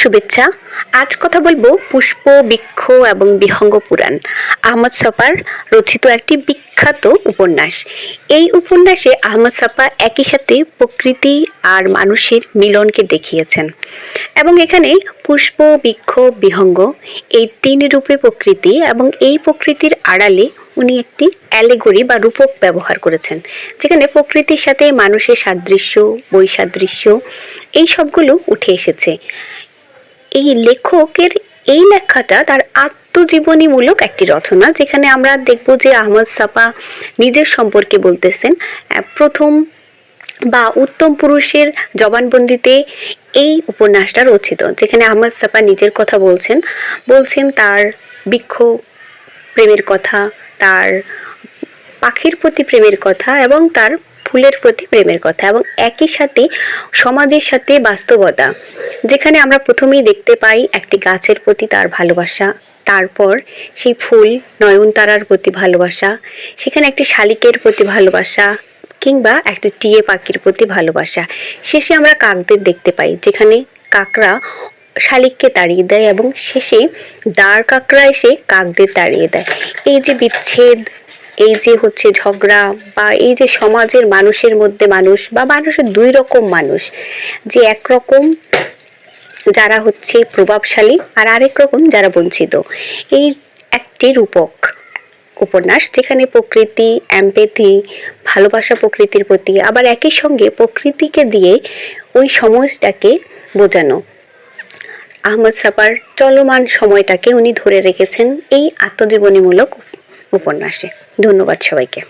শুভেচ্ছা। আজ কথা বলবো পুষ্প, বৃক্ষ এবং বিহঙ্গ পুরাণ, আহমদ ছফার রচিত একটি বিখ্যাত উপন্যাস। এই উপন্যাসে আহমদ ছফা একই সাথে প্রকৃতি আর মানুষের মিলনকে দেখিয়েছেন এবং এখানে পুষ্প, বৃক্ষ, বিহঙ্গ এই তিন রূপে প্রকৃতি এবং এই প্রকৃতির আড়ালে উনি একটি অ্যালেগরি বা রূপক ব্যবহার করেছেন, যেখানে প্রকৃতির সাথে মানুষের সাদৃশ্য, বৈসাদৃশ্য এই সবগুলো উঠে এসেছে। এই লেখকের এই লেখাটা তার আত্মজীবনীমূলক একটি রচনা, যেখানে আমরা দেখব যে আহমদ ছফা নিজের সম্পর্কে বলতেছেন। প্রথম বা উত্তম পুরুষের জবানবন্দিতে এই উপন্যাসটা রচিত, যেখানে আহমদ ছফা নিজের কথা বলছেন তার বৃক্ষ প্রেমের কথা, তার পাখির প্রতি প্রেমের কথা এবং তার ফুলের প্রতি প্রেমের কথা, এবং একই সাথে সমাজের সাথে বাস্তবতা, যেখানে আমরা প্রথমেই দেখতে পাই একটি গাছের প্রতি তার ভালোবাসা, তারপর সেই ফুল নয়নতারার প্রতি ভালোবাসা, সেখানে একটি শালিকের প্রতি ভালোবাসা, কিংবা একটি টিয়ে পাখির প্রতি ভালোবাসা। শেষে আমরা কাকদের দেখতে পাই, যেখানে কাকরা শালিককে তাড়িয়ে দেয় এবং শেষে দাঁড় কাকরা এসে কাকদের তাড়িয়ে দেয়। এই যে বিচ্ছেদ, এই যে ঝগড়া, বা এই যে সমাজের মানুষের মধ্যে মানুষের দুই রকম মানুষ, যে একরকম যারা প্রভাবশালী আর আরেক রকম যারা বঞ্চিত, এই একটি রূপক উপন্যাস, যেখানে প্রকৃতি, এমপ্যাথি, ভালোবাসা প্রকৃতির প্রতি, আবার একই সঙ্গে প্রকৃতিকে দিয়ে ওই সময়টাকে বোঝানো। আহমদ ছফার চলমান সময়টাকে উনি ধরে রেখেছেন এই আত্মজীবনীমূলক উপন্যাসে। ধন্যবাদ সবাইকে।